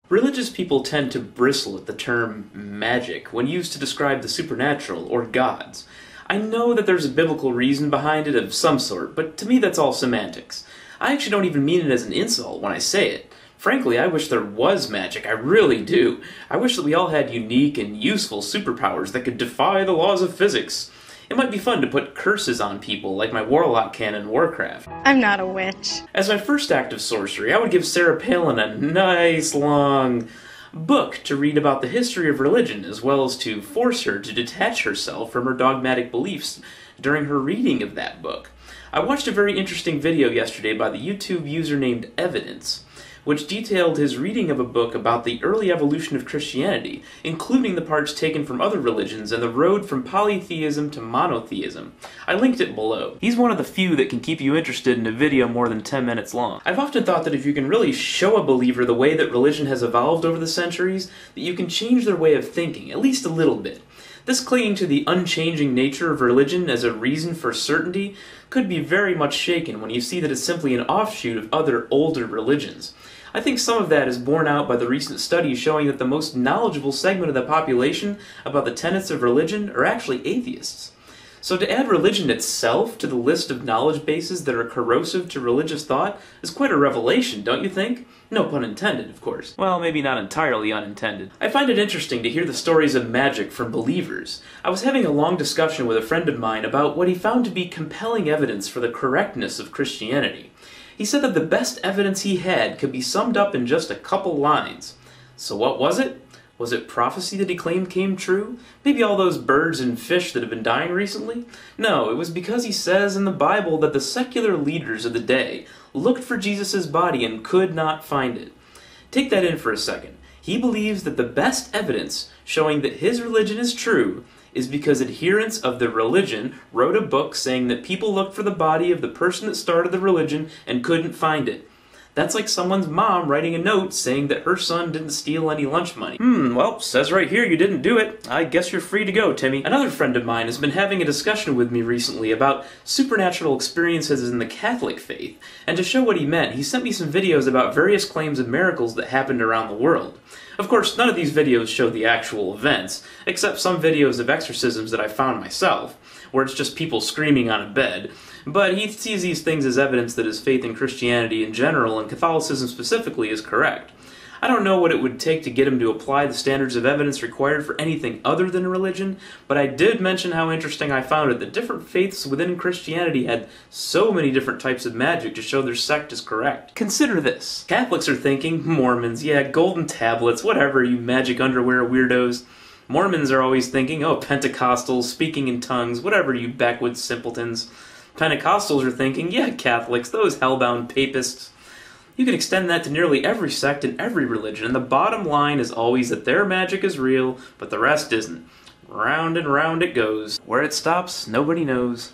Religious people tend to bristle at the term magic when used to describe the supernatural or gods. I know that there's a biblical reason behind it of some sort, but to me that's all semantics. I actually don't even mean it as an insult when I say it. Frankly, I wish there was magic, I really do. I wish that we all had unique and useful superpowers that could defy the laws of physics. It might be fun to put curses on people like my warlock can in Warcraft. I'm not a witch. As my first act of sorcery, I would give Sarah Palin a nice long book to read about the history of religion, as well as to force her to detach herself from her dogmatic beliefs during her reading of that book. I watched a very interesting video yesterday by the YouTube user named Evidence, which detailed his reading of a book about the early evolution of Christianity, including the parts taken from other religions and the road from polytheism to monotheism. I linked it below. He's one of the few that can keep you interested in a video more than 10 minutes long. I've often thought that if you can really show a believer the way that religion has evolved over the centuries, that you can change their way of thinking, at least a little bit. This clinging to the unchanging nature of religion as a reason for certainty could be very much shaken when you see that it's simply an offshoot of other older religions. I think some of that is borne out by the recent studies showing that the most knowledgeable segment of the population about the tenets of religion are actually atheists. So to add religion itself to the list of knowledge bases that are corrosive to religious thought is quite a revelation, don't you think? No pun intended, of course. Well, maybe not entirely unintended. I find it interesting to hear the stories of magic from believers. I was having a long discussion with a friend of mine about what he found to be compelling evidence for the correctness of Christianity. He said that the best evidence he had could be summed up in just a couple lines. So what was it? Was it prophecy that he claimed came true? Maybe all those birds and fish that have been dying recently? No, it was because he says in the Bible that the secular leaders of the day looked for Jesus' body and could not find it. Take that in for a second. He believes that the best evidence showing that his religion is true is because adherents of the religion wrote a book saying that people looked for the body of the person that started the religion and couldn't find it. That's like someone's mom writing a note saying that her son didn't steal any lunch money. Well, says right here you didn't do it. I guess you're free to go, Timmy. Another friend of mine has been having a discussion with me recently about supernatural experiences in the Catholic faith, and to show what he meant, he sent me some videos about various claims of miracles that happened around the world. Of course, none of these videos show the actual events, except some videos of exorcisms that I found myself, where it's just people screaming on a bed. But he sees these things as evidence that his faith in Christianity in general, and Catholicism specifically, is correct. I don't know what it would take to get him to apply the standards of evidence required for anything other than religion, but I did mention how interesting I found it that different faiths within Christianity had so many different types of magic to show their sect is correct. Consider this. Catholics are thinking, Mormons, yeah, golden tablets, whatever, you magic underwear weirdos. Mormons are always thinking, oh, Pentecostals, speaking in tongues, whatever, you backwoods simpletons. Pentecostals are thinking, yeah, Catholics, those hellbound papists. You can extend that to nearly every sect and every religion, and the bottom line is always that their magic is real, but the rest isn't. Round and round it goes. Where it stops, nobody knows.